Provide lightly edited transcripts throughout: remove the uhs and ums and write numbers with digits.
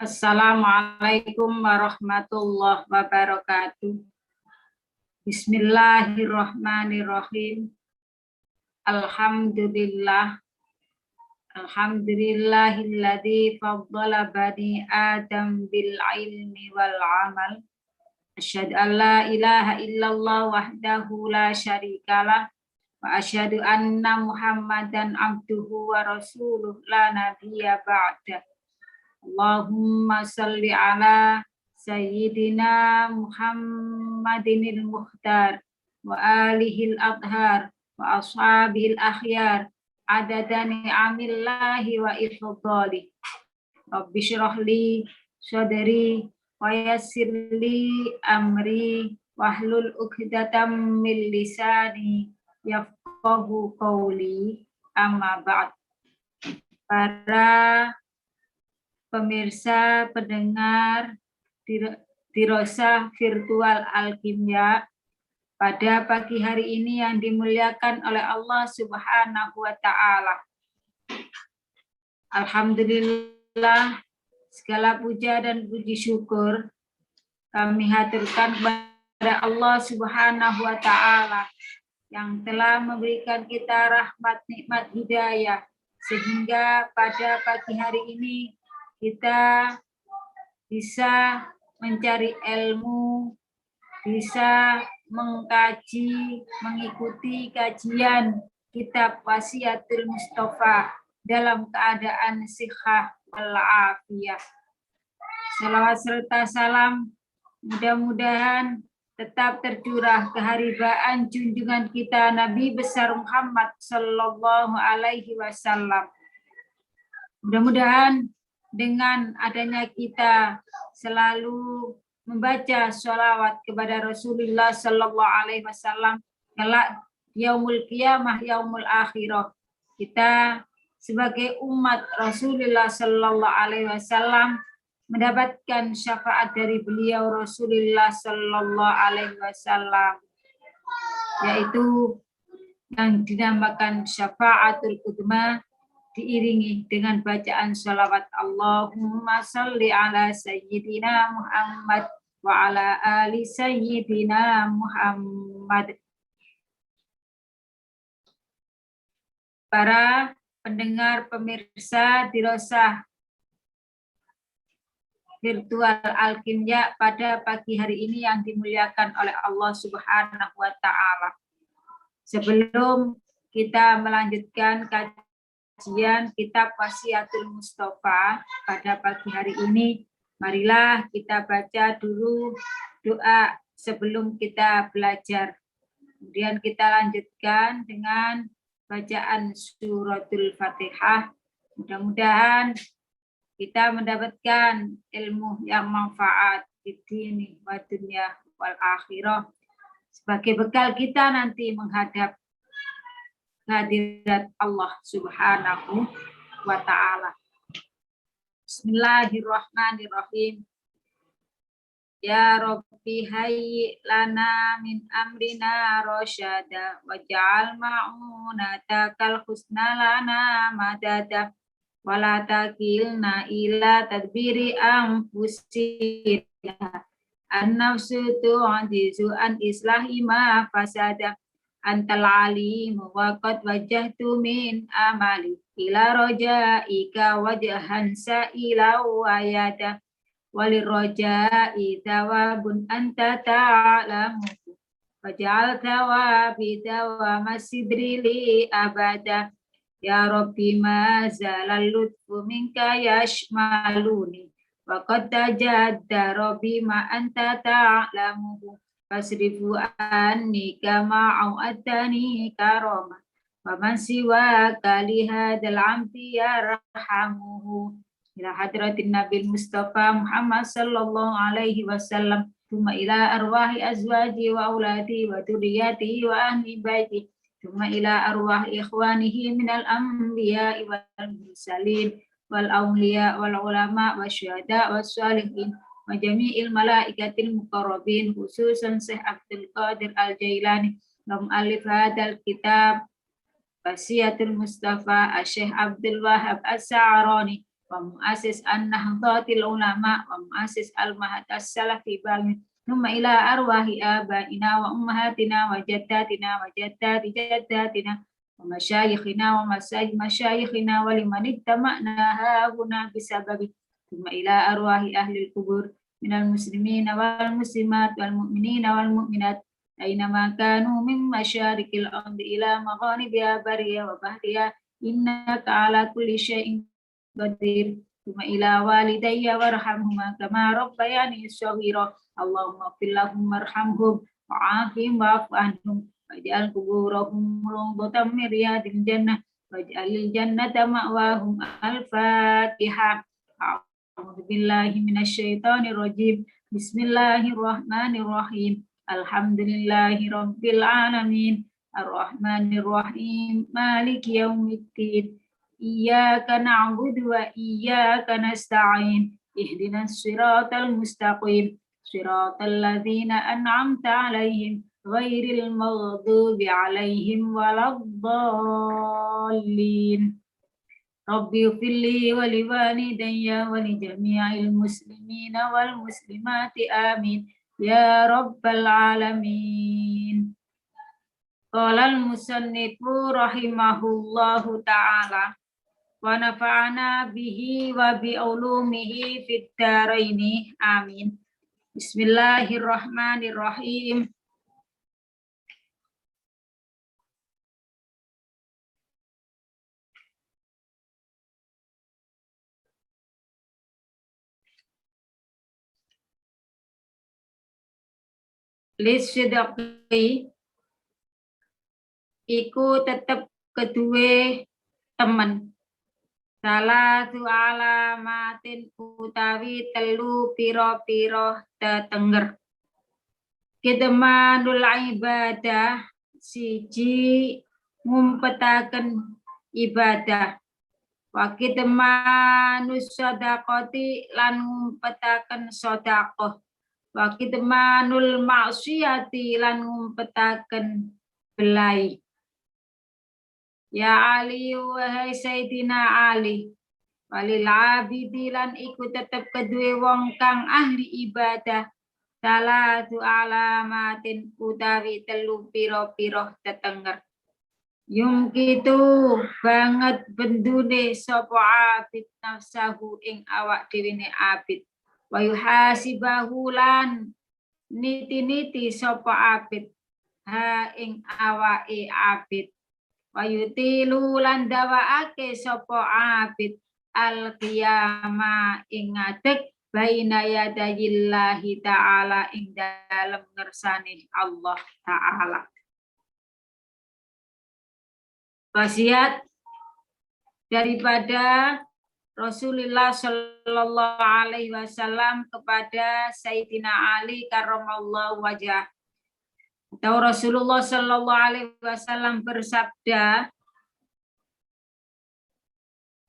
Assalamualaikum warahmatullahi wabarakatuh. Bismillahirrahmanirrahim. Alhamdulillah. Alhamdulillahilladzi faddala bani Adam bil ilmi wal amal. Asyhadu an la ilaha illallah wahdahu la syarikalah wa asyhadu anna Muhammadan abduhu wa rasuluh la nabiyya ba'da. Allahumma salli ala Sayyidina Muhammadinil Mukhtar wa alihil adhar wa ashabil akhyar adada ni'amillahi wa ifdali. Rabbi syrah li sadri wa yassir li amri wahlul 'uqdatam min lisani yafqahu qawli, amma ba'd. Para pemirsa, pendengar Dirosah Virtual Alkimia, pada pagi hari ini yang dimuliakan oleh Allah Subhanahu wa Ta'ala. Alhamdulillah, segala puja dan puji syukur kami haturkan kepada Allah Subhanahu wa Ta'ala yang telah memberikan kita rahmat nikmat hidayah, sehingga pada pagi hari ini kita bisa mencari ilmu, bisa mengkaji, mengikuti kajian kitab Wasiatul Mustafa dalam keadaan sihah wal afiyah. Salawat serta salam mudah-mudahan tetap tercurah keharibaan junjungan kita Nabi besar Muhammad sallallahu alaihi wasallam. Mudah-mudahan dengan adanya kita selalu membaca sholawat kepada Rasulullah Sallallahu Alaihi Wasallam, kelak yaumul qiyamah, yaumul akhirah, kita sebagai umat Rasulullah Sallallahu Alaihi Wasallam mendapatkan syafaat dari beliau Rasulullah Sallallahu Alaihi Wasallam, yaitu yang dinamakan syafaatul uzma, diiringi dengan bacaan sholawat Allahumma salli ala Sayyidina Muhammad wa ala ali Sayyidina Muhammad. Para pendengar pemirsa Dirosah Virtual Alkimia, pada pagi hari ini yang dimuliakan oleh Allah Subhanahu wa Ta'ala. Sebelum kita melanjutkan kajian kitab Wasiatul Mustafa pada pagi hari ini, marilah kita baca dulu doa sebelum kita belajar. Kemudian kita lanjutkan dengan bacaan suratul Fatihah. Mudah-mudahan kita mendapatkan ilmu yang manfaat di dini wa dunya wal akhirah sebagai bekal kita nanti menghadap hadirat Allah Subhanahu wa Ta'ala. Bismillahirrahmanirrahim. Ya Rabbi hayyi lana min amrina rasyada waj'al ma'unatakal husna lana madada wala takilna ila tadbiri anfusina an-nafsu tu'jizu an islahi ma fasada antal alim wa qad wajjahtu min amali ila rojaika wajhan sa'ila wa yada walir roja'i thawabun anta ta'lamu waj'al thawabi thawama sidri li abada ya Rabbi ma zalal lutfu minka yashmaluni wa qad tajaddara bima anta ta'lamu fasrifu anni kama au'atani karama wa man siwa kali hadal amti yarhamuhu ila hadratin nabil Mustafa Muhammad sallallahu alaihi wasallam thumma ila arwahi azwaji wa auladi wa duriyati wa ahli baiti thumma ila arwahi ikhwanihi minal anbiya wal mursalin wal awliya wal ulama wa syuhada wa salihin wa jami'il malaikatil muqarrabin, khususan Syekh Abdul Qadir Al-Jailani wa mu'allif hadal kitab Wasiatul Mustafa Syekh Abdul Wahab As-Sa'rani wa muassis an-nahdlatil ulama wa muassis al-mahad as-salafi bal thumma ila arwahi abaina wa ummahatina wa jaddatina wa jaddati jaddatina wa masyayikhina wa masyayikhina wa liman ittama'na hauna bisababi thumma ila arwahi ahli al-qubur minal muslimina wal muslimat wal mu'minina wal mu'minat أينما كانوا من مشارق الأرض إلى مغاربها بريا وبحرها إنك على كل شيء قدير ثم إلى والدي وارحمهما كما ربياني صغيرا اللهم اغفر لهم وارحمهم وعافهم واعف عنهم واجعل قبورهم روضة من رياض الجنة واجعل الجنة مأواهم الفاتحة أعوذ بالله من الشيطان الرجيم بسم الله الرحمن الرحيم Alhamdulillahi Rabbil Alamin Ar-Rahmanir Rahim Maliki Yawmiddin Iyyaka na'budu wa iyyaka nasta'in Ihdinas siratal mustaqim Siratal ladzina an'amta 'alaihim ghairil maghdubi 'alaihim waladdallin Rabbi ighfirli wa liwalidayya wa li jami'il muslimina wal muslimati amin Ya Rabbal Alamin. Qala al-musannifu rahimahullahu ta'ala wa nafa'ana bihi wa bi ulumihi fid dharaini. Amin. Bismillahirrahmanirrahim. Lisidaqi iku tetep kedue temen salatu alamatin utawi telu piro-piro tetenger kidmanul ibadah siji ngumpetaken ibadah wa kidmanus sedaqati lan ngumpetaken sedaqah wa kitmanul maksiyati lan ngumpetaken belai ya Ali wahai Sayyidina Ali walil abidi lan iku tetep kedue wong kang ahli ibadah salatu alamatin utawi telu piro-piro tetenger yungkitu banget bendune sapa abid nafsahu ing awak dhewe abid wa yuhasibahu lan niti-niti sapa abid ha ing awake abid wa yutilu lan dawaake sapa abid al qiyama ing ngadeg baina yadayillahi ta'ala ing dalem ngersane Allah ta'ala. Wasiat daripada Rasulullah Shallallahu Alaihi Wasallam kepada Sayyidina Ali karramallahu wajah. Atau Rasulullah Shallallahu Alaihi Wasallam bersabda,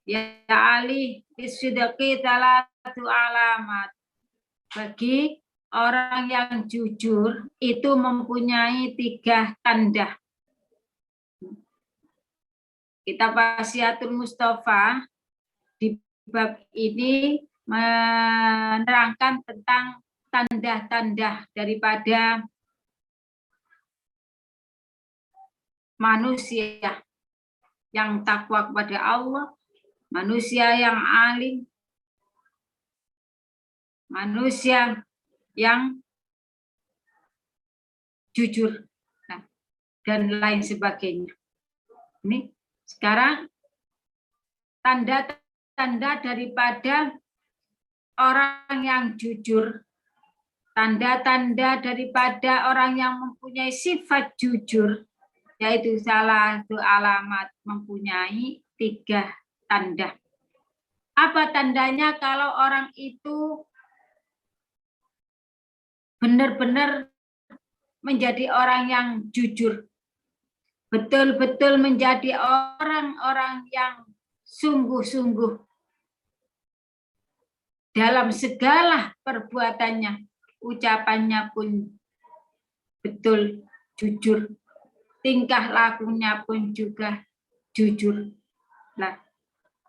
ya Ali, issidqi talatu alamat. Bagi orang yang jujur itu mempunyai 3 tanda. Kitab Wasiatul Mustafa di bab ini menerangkan tentang tanda-tanda daripada manusia yang takwa kepada Allah, manusia yang alim, manusia yang jujur, dan lain sebagainya. Ini sekarang tanda-tanda daripada orang yang jujur, tanda-tanda daripada orang yang mempunyai sifat jujur, yaitu salah satu alamat mempunyai 3 tanda. Apa tandanya kalau orang itu benar-benar menjadi orang yang jujur, betul-betul menjadi orang-orang yang sungguh-sungguh dalam segala perbuatannya, ucapannya pun betul jujur, tingkah lakunya pun juga jujur. Nah,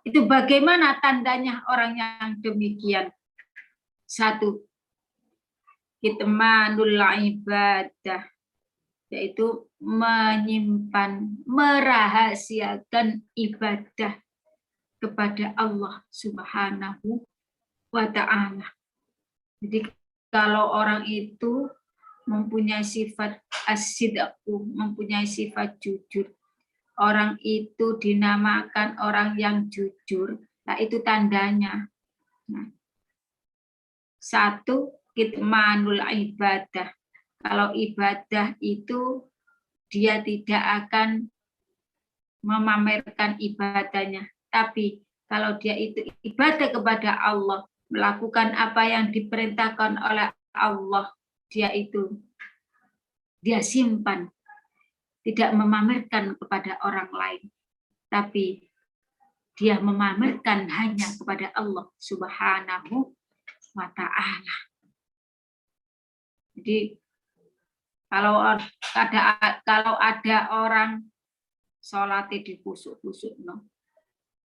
Itu bagaimana tandanya orang yang demikian? Satu, kitmanul ibadah, yaitu menyimpan, merahasiakan ibadah kepada Allah Subhanahu wa ta'ala. Jadi kalau orang itu mempunyai sifat as-sidqu, mempunyai sifat jujur, orang itu dinamakan orang yang jujur. Nah, itu tandanya. Nah, satu, kitmanul ibadah. Kalau ibadah itu dia tidak akan memamerkan ibadahnya. Tapi kalau dia itu ibadah kepada Allah, melakukan apa yang diperintahkan oleh Allah, dia simpan, tidak memamerkan kepada orang lain, tapi dia memamerkan hanya kepada Allah Subhanahu wa ta'ala. Jadi kalau ada orang sholatnya dikusuk-kusuk, no.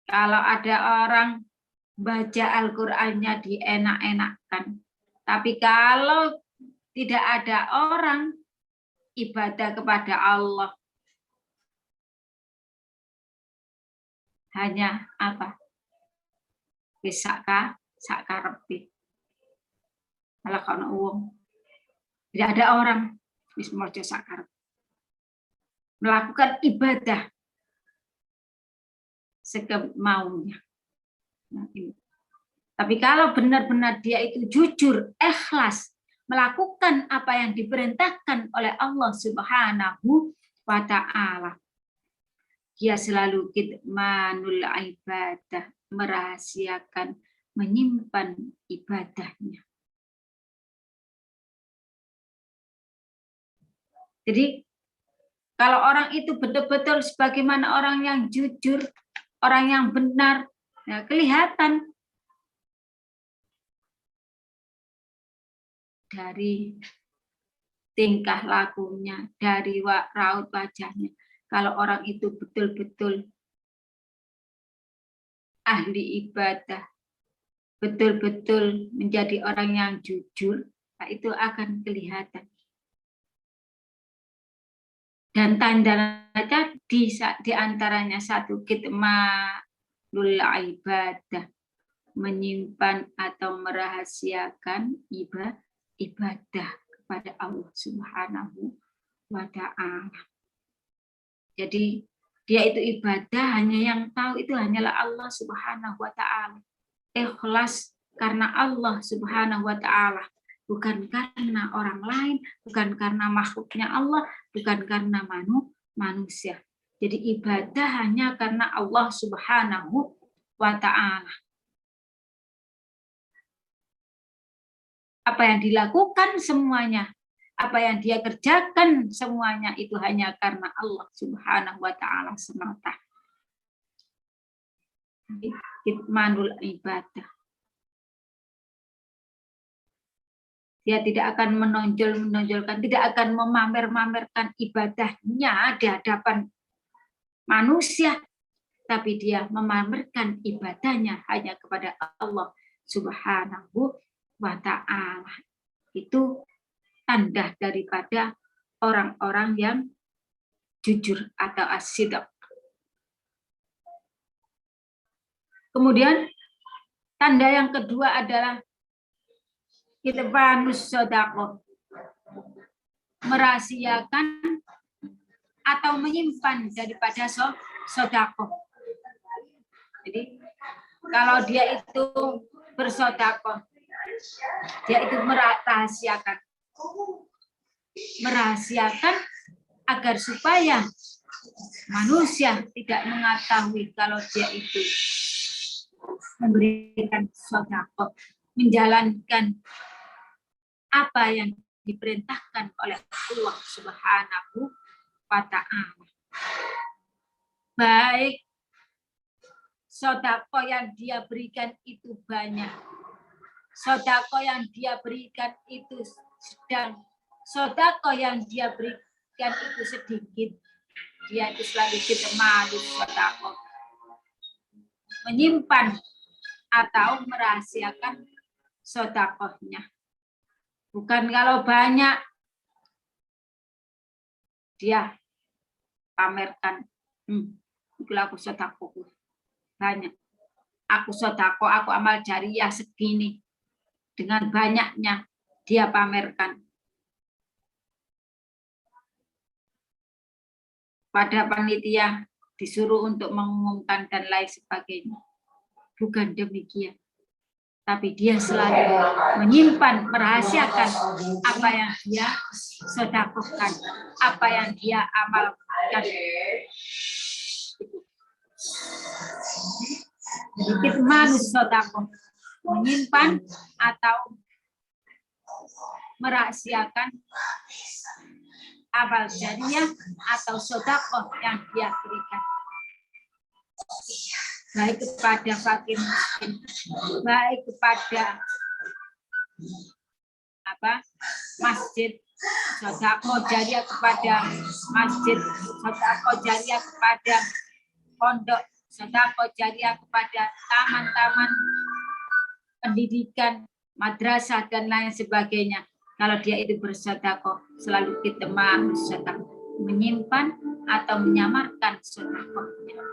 Kalau ada orang baca Al-Qur'annya dienak-enakkan, tapi kalau tidak ada orang ibadah kepada Allah, hanya apa? Bisakah sakarepe. Kalau kono wong tidak ada orang wis maca sakar, melakukan ibadah semaunya. Nah, ini. Tapi kalau benar-benar dia itu jujur, ikhlas, melakukan apa yang diperintahkan oleh Allah Subhanahu wa ta'ala, dia selalu kitmanul ibadah, merahasiakan, menyimpan ibadahnya. Jadi kalau orang itu betul-betul sebagaimana orang yang jujur, orang yang benar, ya kelihatan dari tingkah lakunya, dari raut wajahnya. Kalau orang itu betul-betul ahli ibadah, betul-betul menjadi orang yang jujur, nah itu akan kelihatan. Dan tandanya di antaranya satu, kitmanul ibadah, menyimpan atau merahasiakan ibadah kepada Allah Subhanahu wa ta'ala. Jadi dia itu ibadah hanya yang tahu itu hanyalah Allah Subhanahu wa ta'ala. Ikhlas karena Allah Subhanahu wa ta'ala, bukan karena orang lain, bukan karena makhluknya Allah, bukan karena manusia. Jadi ibadah hanya karena Allah Subhanahu wa ta'ala. Apa yang dilakukan semuanya, apa yang dia kerjakan semuanya itu hanya karena Allah Subhanahu wa ta'ala semata. Kitmanul ibadah. Dia tidak akan menonjolkan, tidak akan memamer-mamerkan ibadahnya di hadapan manusia, tapi dia memamerkan ibadahnya hanya kepada Allah Subhanahu wa ta'ala. Itu tanda daripada orang-orang yang jujur atau as-sidq. Kemudian tanda yang kedua adalah kitmanus shadaqah, merahasiakan atau menyimpan daripada sedekah. Jadi kalau dia itu bersedekah, dia itu merahasiakan agar supaya manusia tidak mengetahui kalau dia itu memberikan sedekah, menjalankan apa yang diperintahkan oleh Allah Subhanahu wa ta'ala. Baik sedekah yang dia berikan itu banyak, sedekah yang dia berikan itu sedang, sedekah yang dia berikan itu sedikit, dia itu selalu kitmanus sedekah. menyimpan atau merahasiakan sedekahnya. Bukan kalau banyak dia pamerkan. Itulah aku sedekah banyak. Aku sedekah, aku amal jariah segini. Dengan banyaknya dia pamerkan. Pada panitia disuruh untuk mengumumkan dan lain sebagainya. Bukan demikian. Tapi dia selalu menyimpan, merahasiakan apa yang dia sedekahkan, apa yang dia amalkan. Sedikit manus sedekah, menyimpan atau merahasiakan amal jariah atau sedekah yang dia berikan. Baik kepada fakir miskin, baik kepada masjid, sedekah jariah kepada masjid, sedekah jariah kepada pondok, sedekah jariah kepada taman-taman pendidikan, madrasah dan lain sebagainya. Kalau dia itu bersedekah, selalu kita sedekah, menyimpan atau menyamarkan sedekahnya.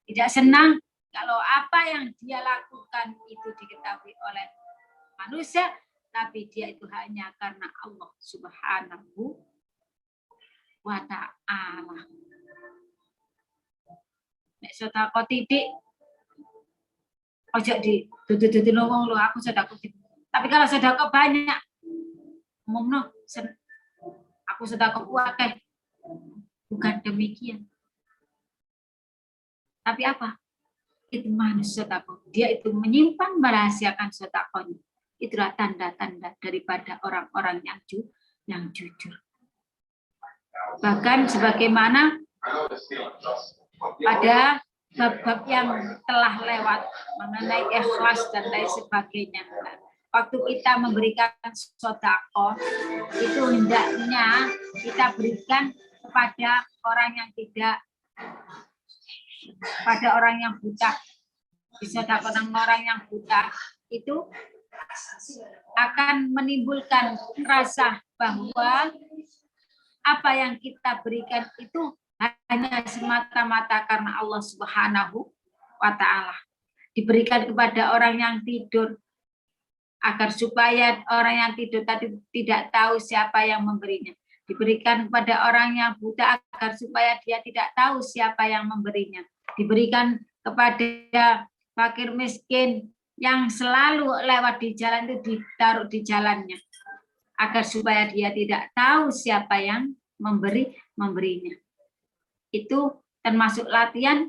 Tidak senang kalau apa yang dia lakukan itu diketahui oleh manusia, tapi dia itu hanya karena Allah Subhanahu wa Ta'ala. Nek sedekah titik, ojo di dudu-dudu ngomong lu aku sedekah titik. Tapi kalau sedekah banyak, ngomong aku sedekah akeh. Bukan demikian. Tapi apa? Itu manusia sedekah. Dia itu menyimpan, merahasiakan sedekahnya. Itulah tanda-tanda daripada orang-orang yang jujur. Bahkan sebagaimana pada bab-bab yang telah lewat mengenai ikhlas dan lain sebagainya. Waktu kita memberikan sedekah, itu hendaknya kita berikan kepada orang yang tidak, pada orang yang buta. Sedekah orang yang buta itu akan menimbulkan rasa bahwa apa yang kita berikan itu hanya semata-mata karena Allah Subhanahu wa Ta'ala. Diberikan kepada orang yang tidur, agar supaya orang yang tidur tadi tidak tahu siapa yang memberinya. Diberikan kepada orang yang buta agar supaya dia tidak tahu siapa yang memberinya. Diberikan kepada fakir miskin yang selalu lewat di jalan itu ditaruh di jalannya. Agar supaya dia tidak tahu siapa yang memberinya. Itu termasuk latihan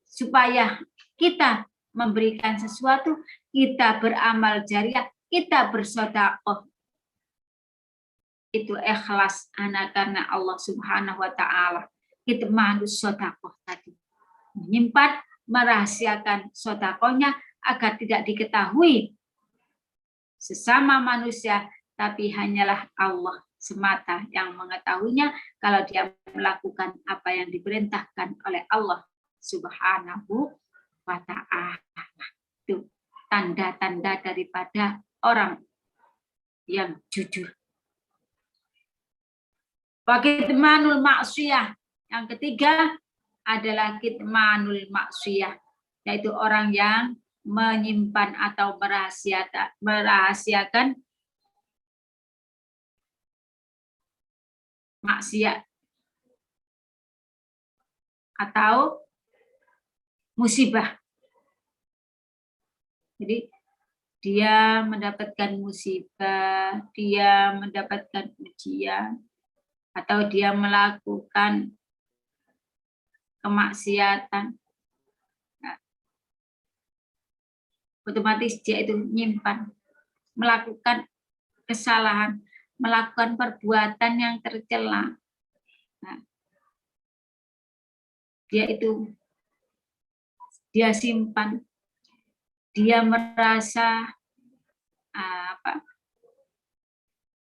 supaya kita memberikan sesuatu, kita beramal jariah, kita bersedekah. Itu ikhlas karena Allah Subhanahu wa Ta'ala. Itu manusia sedekah tadi. Menyimpan, merahasiakan sedekahnya agar tidak diketahui sesama manusia, tapi hanyalah Allah semata yang mengetahuinya kalau dia melakukan apa yang diperintahkan oleh Allah Subhanahu wa Ta'ala. Itu tanda-tanda daripada orang yang jujur. Kitmanul maksiyah. Yang ketiga adalah kitmanul maksiyah, yaitu orang yang menyimpan atau merahasiakan maksiat atau musibah. Jadi dia mendapatkan musibah, dia mendapatkan ujian, atau dia melakukan kemaksiatan. Nah, otomatis dia itu menyimpan, melakukan kesalahan, melakukan perbuatan yang tercela. Nah, dia simpan, dia merasa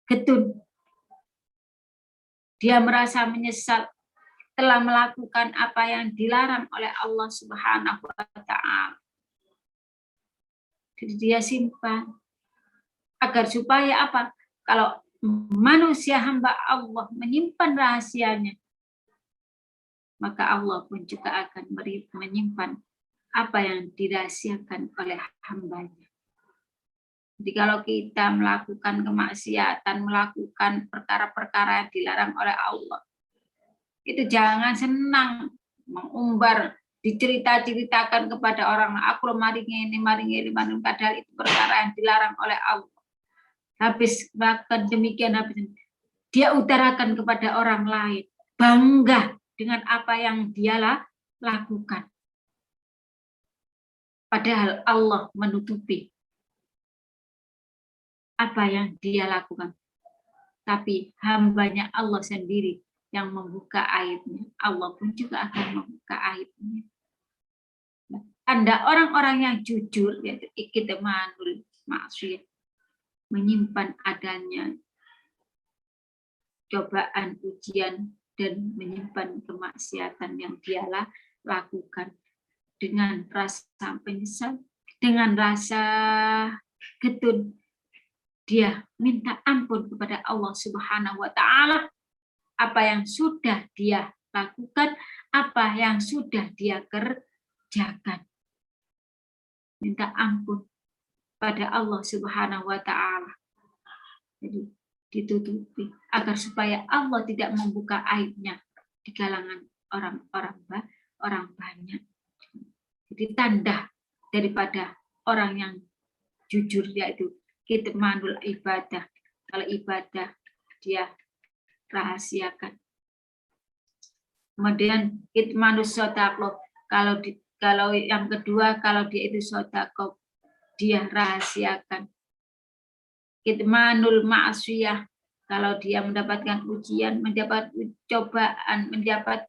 getun, dia merasa menyesal, telah melakukan apa yang dilarang oleh Allah Subhanahu wa Ta'ala. Jadi dia simpan agar supaya apa? Kalau manusia hamba Allah menyimpan rahasianya, maka Allah pun juga akan menyimpan apa yang dirahasiakan oleh hambanya. Jadi kalau kita melakukan kemaksiatan, melakukan perkara-perkara yang dilarang oleh Allah, itu jangan senang mengumbar, dicerita-ceritakan kepada orang, aku maring ini, padahal itu perkara yang dilarang oleh Allah. Habis melakukan demikian, dia utarakan kepada orang lain, bangga dengan apa yang dia lakukan. Padahal Allah menutupi apa yang dia lakukan. Tapi hambanya Allah sendiri yang membuka aibnya. Allah pun juga akan membuka aibnya. Anda orang-orang yang jujur, yaitu iktimanul maksiyah, menyimpan adanya cobaan, ujian, dan menyimpan kemaksiatan yang dia lakukan dengan rasa penyesal, dengan rasa getun. Dia minta ampun kepada Allah Subhanahu wa Ta'ala apa yang sudah dia lakukan, apa yang sudah dia kerjakan. Minta ampun pada Allah Subhanahu wa Ta'ala. Jadi ditutupi agar supaya Allah tidak membuka aibnya di kalangan orang banyak. Jadi tanda daripada orang yang jujur, yaitu kitmanul ibadah. Kalau ibadah dia rahasiakan. Kemudian kitmanus sodaqoh. Kalau yang kedua, kalau dia itu sodaqoh, dia rahasiakan. Kitmanul ma'asiyah. Kalau dia mendapatkan ujian, mendapat cobaan,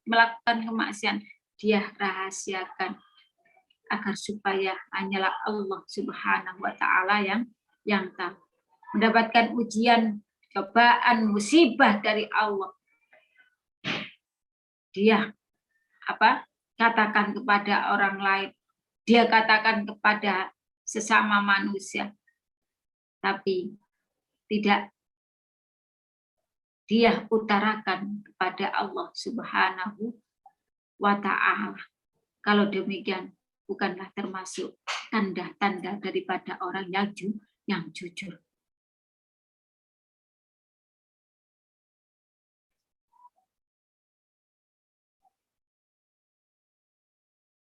melakukan kemaksiatan, dia rahasiakan agar supaya hanyalah Allah Subhanahu wa Ta'ala yang tahu. Mendapatkan ujian, cobaan, musibah dari Allah, dia katakan kepada orang lain, dia katakan kepada sesama manusia, tapi tidak dia utarakan kepada Allah Subhanahu wa Ta'ala. Kalau demikian, bukanlah termasuk tanda-tanda daripada orang yang jujur.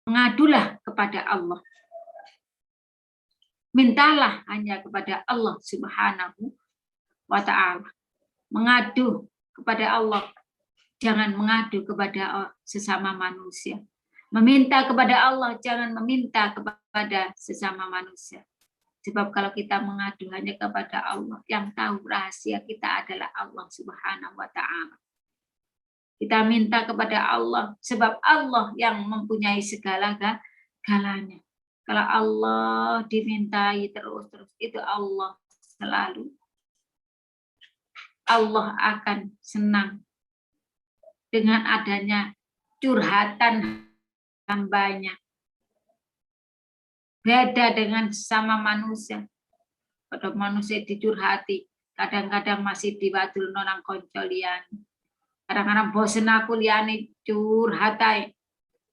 Mengadulah kepada Allah. Mintalah hanya kepada Allah Subhanahu wa Ta'ala. Mengadu kepada Allah. Jangan mengadu kepada sesama manusia. Meminta kepada Allah, jangan meminta kepada sesama manusia. Sebab kalau kita mengadu hanya kepada Allah, yang tahu rahasia kita adalah Allah Subhanahu wa Ta'ala. Kita minta kepada Allah, sebab Allah yang mempunyai segala-galanya. Kalau Allah dimintai terus-terus, itu Allah selalu. Allah akan senang dengan adanya curhatan hambanya. Beda dengan sama manusia. Pada manusia dicurhati, kadang-kadang masih diwadul nonang koncolian. Kadang-kadang bosen aku liane curhatai.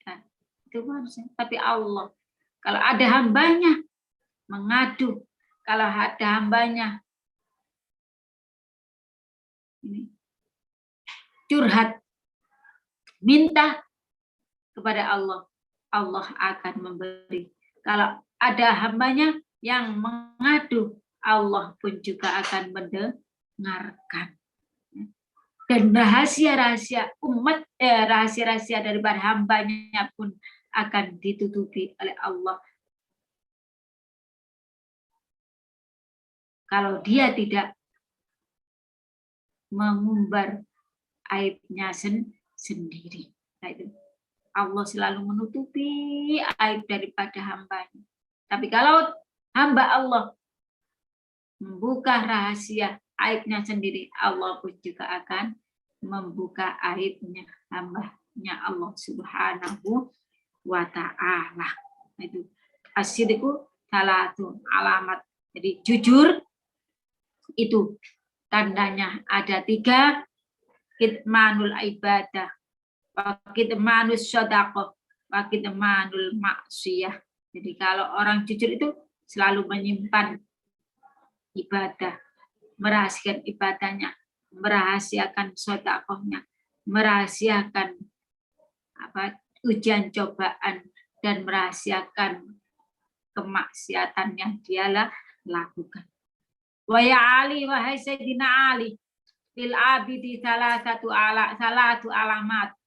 Nah, itu manusia. Tapi Allah, kalau ada hambanya mengadu, kalau ada hambanya ini curhat, minta kepada Allah, Allah akan memberi. Kalau ada hambanya yang mengadu, Allah pun juga akan mendengarkan. Dan rahasia-rahasia umat, rahasia-rahasia daripada hambanya pun akan ditutupi oleh Allah. Kalau dia tidak mengumbar aibnya sendiri. Nah, itu. Allah selalu menutupi aib daripada hambanya. Tapi kalau hamba Allah membuka rahasia aibnya sendiri, Allah pun juga akan membuka aibnya sifat-sifatnya Allah Subhanahu wa ta'ala. Itu asyidku salatun alamat. Jadi jujur itu tandanya ada 3, kitmanul ibadah, kitmanus sedekah, kitmanul maksiyah. Jadi kalau orang jujur itu selalu menyimpan ibadah, merahasiakan ibadahnya, merahasiakan sedekahnya, merahasiakan ujian cobaan, dan merahasiakan kemaksiatan yang dia lakukan. Wa ya Ali, wahai Sayyidina Ali, lil abidi salatu alamat.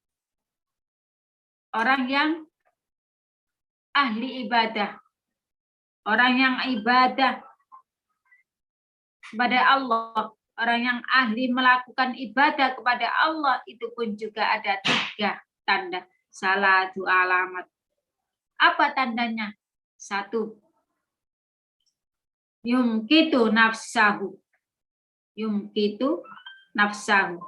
Orang yang ahli ibadah, orang yang ibadah kepada Allah, orang yang ahli melakukan ibadah kepada Allah, itu pun juga ada 3 tanda salatu alamat. Apa tandanya? 1, yumkitu nafsahu. Yumkitu nafsahu.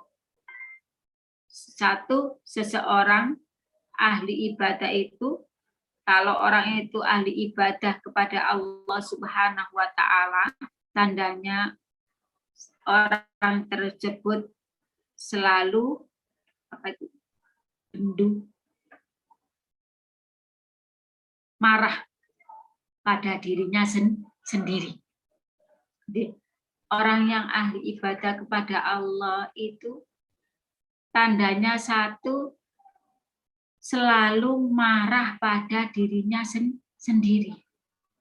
1, seseorang ahli ibadah itu, kalau orang itu ahli ibadah kepada Allah Subhanahu wa ta'ala, tandanya orang tersebut selalu bendu, marah pada dirinya sendiri. Jadi, orang yang ahli ibadah kepada Allah itu tandanya 1, selalu marah pada dirinya sendiri.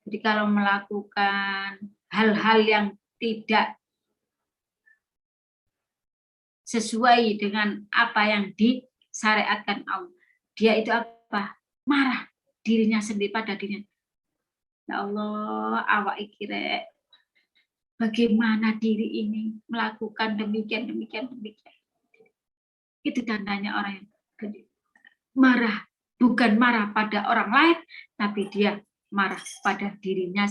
Jadi kalau melakukan hal-hal yang tidak sesuai dengan apa yang disyariatkan Allah, dia itu apa? Marah dirinya sendiri pada dirinya. Ya Allah, awak ikire, bagaimana diri ini melakukan demikian. Itu tandanya orang yang marah, bukan marah pada orang lain, tapi dia marah pada dirinya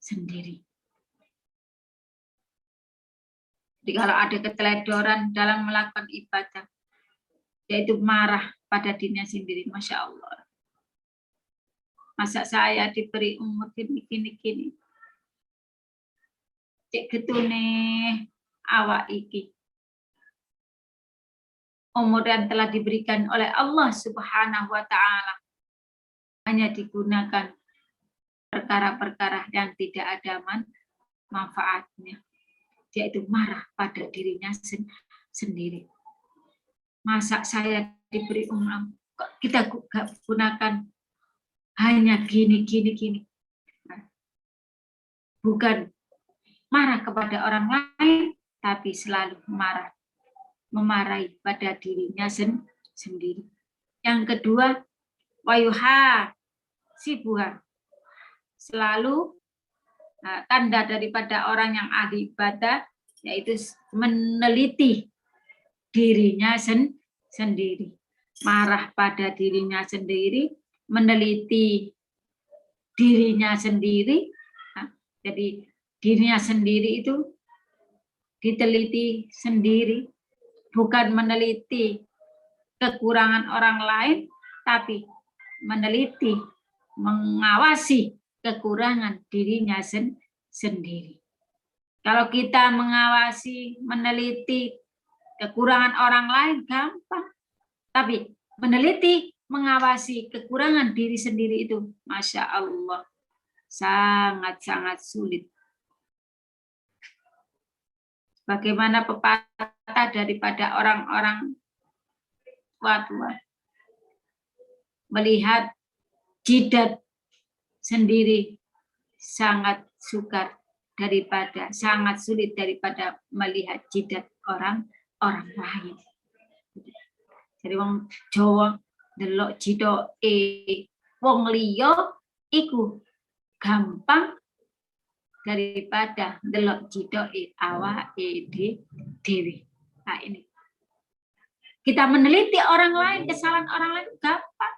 sendiri. Jadi kalau ada keteledoran dalam melakukan ibadah, yaitu marah pada dirinya sendiri, Masya Allah. Masa saya diberi umur gini. Cek getune awak iki. Umur yang telah diberikan oleh Allah Subhanahu wa ta'ala hanya digunakan perkara-perkara yang tidak ada manfaatnya. Dia itu marah pada dirinya sendiri. Masa saya diberi umur, kok kita gunakan hanya gini. Bukan marah kepada orang lain, tapi selalu memarahi pada dirinya sendiri. Yang kedua, wayuha sibuha, selalu tanda daripada orang yang ahli ibadah, yaitu meneliti dirinya sendiri. Marah pada dirinya sendiri, meneliti dirinya sendiri. Jadi dirinya sendiri itu diteliti sendiri, bukan meneliti kekurangan orang lain, tapi meneliti, mengawasi kekurangan dirinya sendiri. Kalau kita mengawasi, meneliti kekurangan orang lain gampang, tapi meneliti, mengawasi kekurangan diri sendiri itu, Masya Allah, sangat-sangat sulit. Bagaimana pepatah daripada orang-orang tua melihat jidat sendiri sangat sangat sulit daripada melihat jidat orang lain. Jadi wong Jawa delok jidoke wong liya iku gampang daripada delok jidoke awake dhewe. Nah ini. Kita meneliti orang lain, kesalahan orang lain gampang.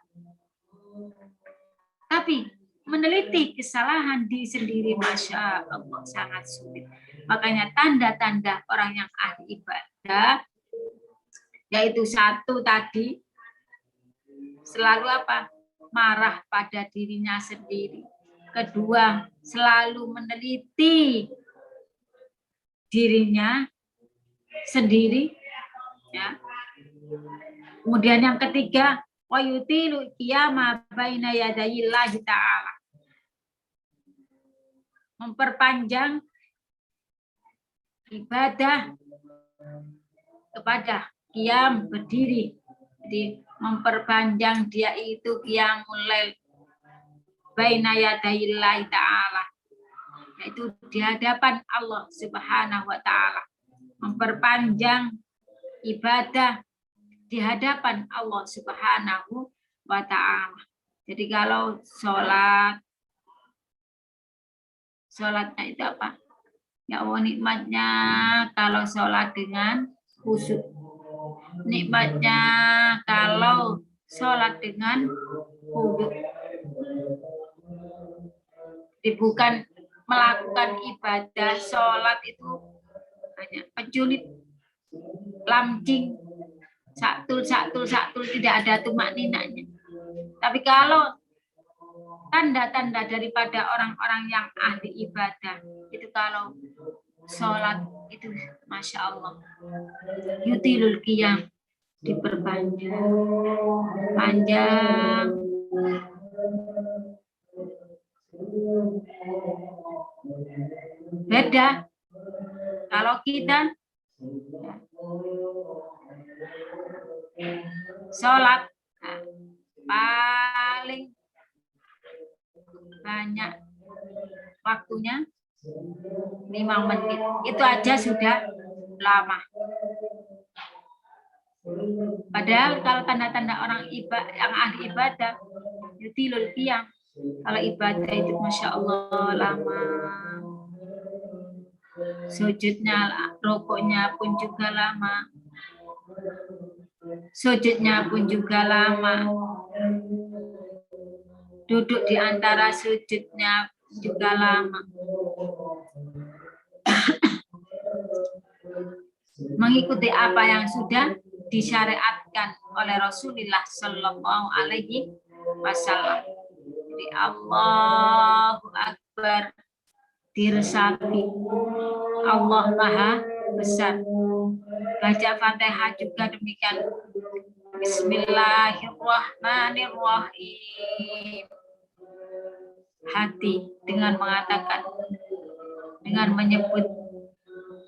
Tapi meneliti kesalahan diri sendiri, Masya Allah, sangat sulit. Makanya tanda-tanda orang yang ahli ibadah, yaitu 1 tadi, selalu apa? Marah pada dirinya sendiri. Kedua, selalu meneliti dirinya sendiri. Ya. Kemudian yang ketiga, wa yutilu qiyama baina yadayillahi ta'ala. Memperpanjang ibadah kepada qiyam, berdiri. Jadi memperpanjang dia itu qiyamul lail baina yadayillahi ta'ala, yaitu di hadapan Allah Subhanahu wa ta'ala. Memperpanjang ibadah di hadapan Allah Subhanahu wa ta'ala. Jadi kalau sholatnya itu apa? Ya Allah, nikmatnya kalau sholat dengan khusyuk. Nikmatnya kalau sholat dengan khusyuk. Bukan melakukan ibadah sholat itu hanya penculit, lamcing, saktul, tidak ada tumak ninanya. Tapi kalau tanda-tanda daripada orang-orang yang ahli ibadah itu kalau sholat itu Masya Allah, yutilul qiyam, diperpanjang, panjang. Beda kalau kita sholat paling banyak waktunya 5 menit, itu aja sudah lama. Padahal kalau tanda-tanda orang yang ahli ibadah yutilul qiyam, kalau ibadah itu Masya Allah lama. Sujudnya, rukuknya pun juga lama. Sujudnya pun juga lama. Duduk di antara sujudnya juga lama. Mengikuti apa yang sudah disyariatkan oleh Rasulullah Shallallahu Alaihi Wasallam. Jadi Allahu Akbar, diresapi Allah Maha Besar. Baca Fatihah juga demikian. Bismillahirrahmanirrahim. Hati dengan mengatakan, dengan menyebut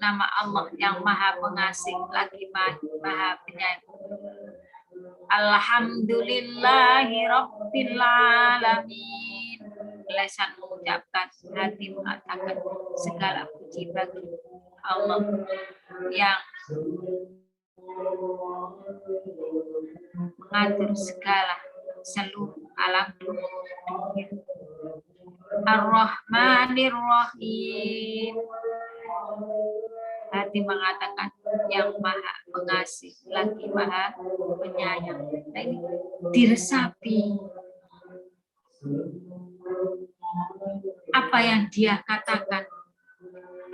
nama Allah yang Maha Pengasih lagi Maha Penyayang. Alhamdulillahirabbil alamin. Lisan mengucapkan, hati mengatakan segala puji bagi Allah yang mengatur segala seluruh alam dunia. Ar-Rahmanir-Rahim. Hati mengatakan yang Maha Pengasih lagi Maha Penyayang. Nah, ini diresapi apa yang dia katakan,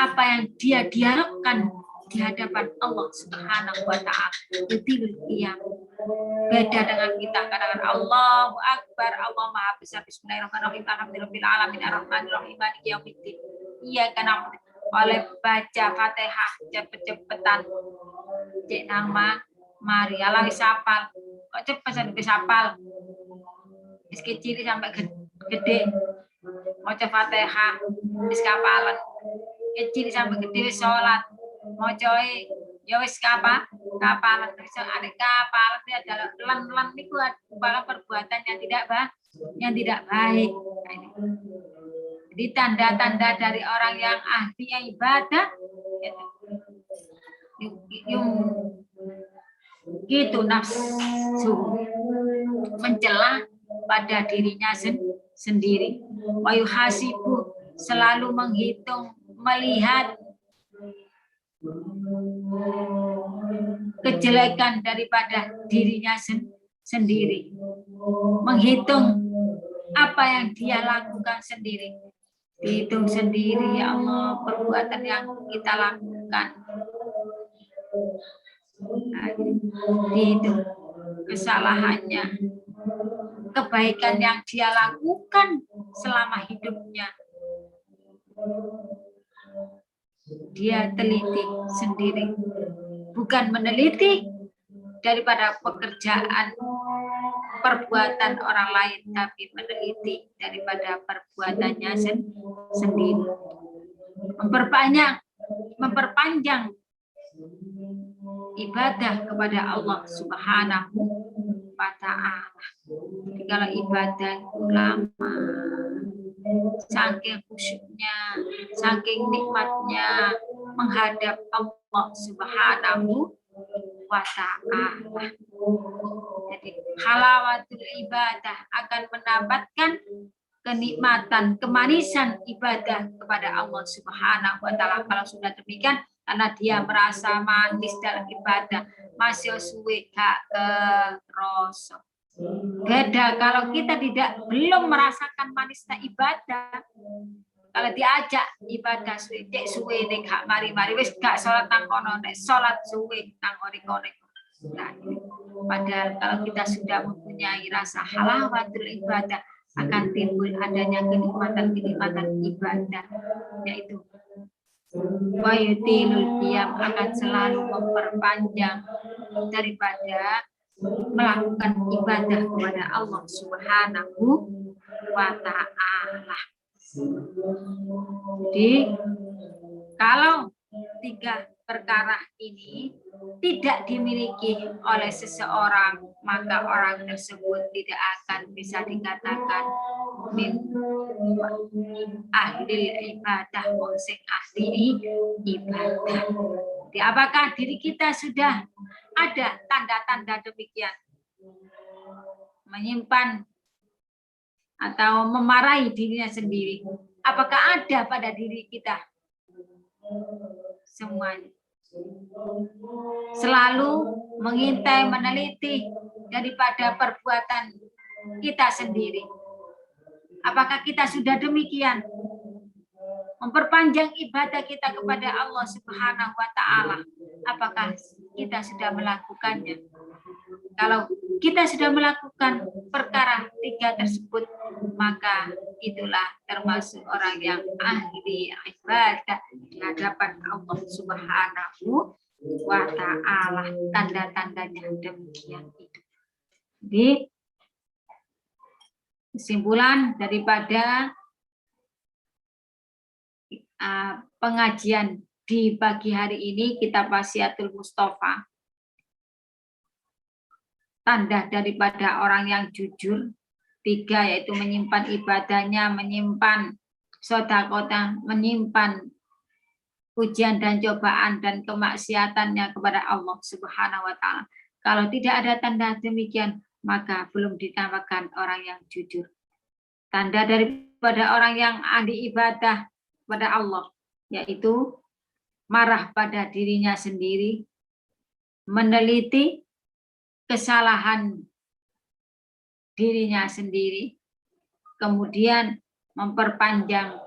apa yang dia diharapkan di hadapan Allah Subhanahu wa ta'ala. Beda dengan kita kadang-kadang Allahu Akbar, Allah Maha Besar, bismillahirrahmanirrahim, alhamdulillahirabbil alamin, arrahmanirrahim, maliki yaumiddin. Iya karena oleh baca Fatihah cepet-cepetan cek nama mari ala isapal kok cepet bisa apal wis kecil sampai gede maca Fatihah wis kapalan, kecil sampai gede wis salat macoe ya wis kapalan bisa ada kapalan itu adalah lan niku adalah perbuatan yang tidak baik. Jadi tanda-tanda dari orang yang ahli ibadah gitu, nafsu mencela pada dirinya sendiri. Wa yuhasibu, selalu menghitung, melihat kejelekan daripada dirinya sendiri. Menghitung apa yang dia lakukan sendiri. Dihitung sendiri, ya Allah, perbuatan yang kita lakukan. Dihitung kesalahannya. kebaikan yang dia lakukan selama hidupnya. Dia teliti sendiri, bukan meneliti daripada pekerjaan perbuatan orang lain, tapi meneliti daripada perbuatannya sendiri. Memperpanjang ibadah kepada Allah Subhanahu wa Ta'ala. Jadi kalau ibadah itu lama, saking khusyuknya, saking nikmatnya menghadap Allah Subhanahu wa Ta'ala. Jadi halawatul ibadah akan mendapatkan kenikmatan, kemanisan ibadah kepada Allah Subhanahu wa Ta'ala. Kalau sudah demikian, karena dia merasa manis dalam ibadah, masih suwe gak kerasa. Beda kalau kita belum merasakan manisnya ibadah. Kalau diajak ibadah suwe nek gak mari-mari wis gak salat nang kono, nek salat suwe nang ngene. Nah, padahal kalau kita sudah mempunyai rasa halawatul ibadah, akan timbul adanya kenikmatan ibadah, yaitu wayutilul qiyam, akan selalu memperpanjang daripada melakukan ibadah kepada Allah Subhanahu wa Ta'ala. Jadi kalau 3 perkara ini tidak dimiliki oleh seseorang, maka orang tersebut tidak akan bisa dikatakan min ahli ibadah, wong sing ahli ibadah. Jadi apakah diri kita sudah ada tanda-tanda demikian? Menyimpan atau memarahi dirinya sendiri. Apakah ada pada diri kita? Semuanya. Selalu mengintai, meneliti daripada perbuatan kita sendiri. Apakah kita sudah demikian? Memperpanjang ibadah kita kepada Allah Subhanahu wa Ta'ala. Apakah kita sudah melakukannya? Kalau kita sudah melakukan perkara 3 tersebut, maka itulah termasuk orang yang ahli ibadah di hadapan Allah Subhanahu wa Ta'ala. Tanda-tandanya demikian itu. Jadi kesimpulan daripada pengajian di pagi hari ini, kitab Wasiatul Mustafa, tanda daripada orang yang jujur 3, yaitu menyimpan ibadahnya, menyimpan sedekahnya, menyimpan ujian dan cobaan dan kemaksiatannya kepada Allah Subhanahu wa Ta'ala. Kalau tidak ada tanda demikian, maka belum dinamakan orang yang jujur. Tanda daripada orang yang ahli ibadah kepada Allah, yaitu marah pada dirinya sendiri, meneliti kesalahan dirinya sendiri, kemudian memperpanjang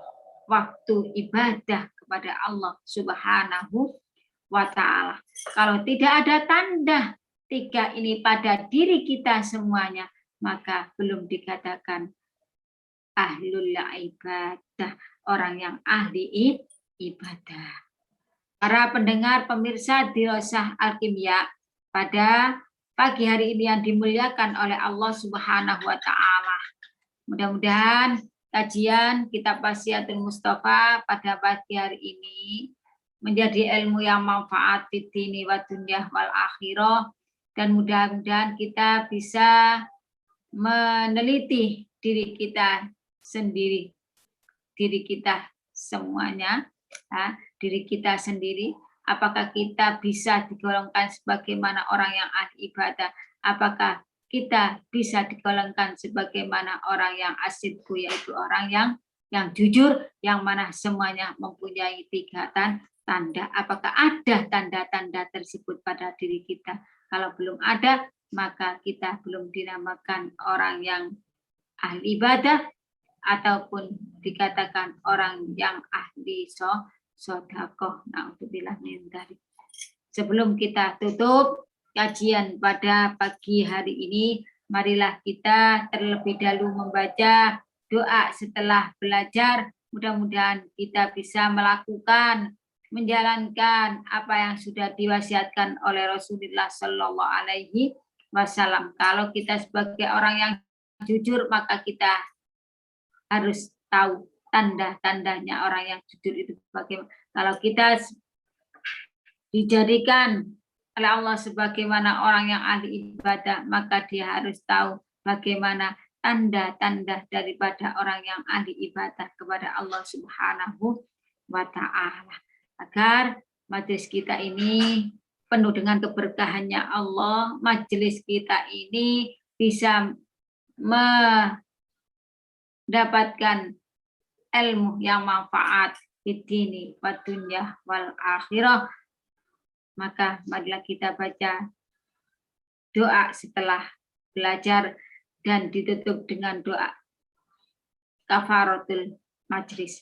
waktu ibadah kepada Allah Subhanahu wa Ta'ala. Kalau tidak ada tanda 3 ini pada diri kita semuanya, maka belum dikatakan ahlul ibadah, orang yang ahli ibadah. Para pendengar, pemirsa Dirosah Al-Kimia, pada pagi hari ini yang dimuliakan oleh Allah Subhanahu wa Ta'ala, mudah-mudahan kajian kitab Wasiatul Mustafa pada pagi hari ini menjadi ilmu yang manfaat di dini wa dunya wal akhirah, dan mudah-mudahan kita bisa meneliti diri kita sendiri, diri kita semuanya, diri kita sendiri. Apakah kita bisa digolongkan sebagaimana orang yang ahli ibadah? Apakah kita bisa digolongkan sebagaimana orang yang asidku, yaitu orang yang jujur, yang mana semuanya mempunyai 3 tanda? Apakah ada tanda-tanda tersebut pada diri kita? Kalau belum ada, maka kita belum dinamakan orang yang ahli ibadah, ataupun dikatakan orang yang ahli sedekah. Na'udzubillah min dzalik. Sebelum kita tutup kajian pada pagi hari ini, marilah kita terlebih dahulu membaca doa setelah belajar. Mudah-mudahan kita bisa melakukan, menjalankan apa yang sudah diwasiatkan oleh Rasulullah Shallallahu Alaihi Wasallam. Kalau kita sebagai orang yang jujur, maka kita harus tahu tanda-tandanya orang yang jujur itu bagaimana. Kalau kita dijadikan oleh Allah sebagaimana orang yang ahli ibadah, maka dia harus tahu bagaimana tanda-tanda daripada orang yang ahli ibadah kepada Allah Subhanahu wa Ta'ala, agar majelis kita ini penuh dengan keberkahannya Allah, majelis kita ini bisa mendapatkan ilmu yang manfaat di dini wa dunya wal akhirah. Maka marilah kita baca doa setelah belajar dan ditutup dengan doa kafaratul majlis.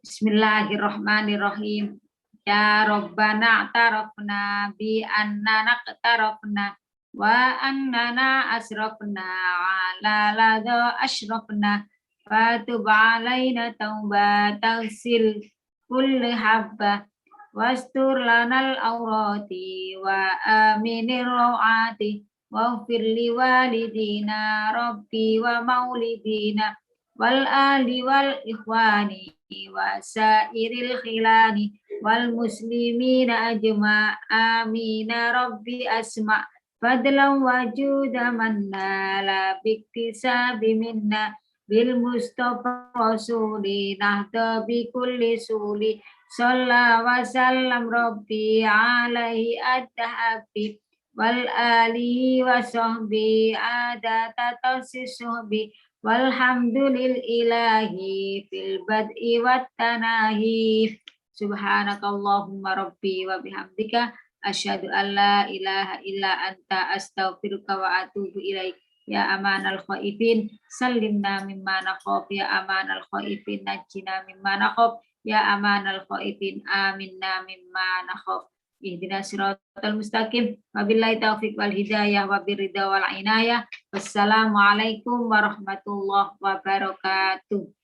Bismillahirrahmanirrahim. Ya Rabbana a'tarafna bi annana naqtarafna wa annana asrafna ala ladha ashrafna fatub alaina taubatan sil kulli habba wastur lanal aurati wa aminir rawati waghfir li walidina rabbi wa maulidina wal ali wal ikhwani wa sairil khilani wal muslimina ajma amina rabbi asma fadlan wa juda manna la biktisabi minna bil mustafa rasuli nahda bi kulli suli Sallallahu wa sallam Rabbi alaihi ad-dahabi wal alihi wa sahbi adata tausis suhbi walhamdulil ilahi fil bad'i wat tanahi subhanakallahumma rabbi wa bihamdika asyhadu an la ilaha illa anta astaghfiruka wa atubu ilaik. Ya amanal khaifin sallimna mimma nakhaf, ya amanal khaifin najjina mimma nakhaf, ya amanal khaifin aminna mimma nakhaf. Ihdinas siratal mustaqim. Wabillahi taufiq wal hidayah wa birridha wal inayah. Wassalamualaikum warahmatullahi wabarakatuh.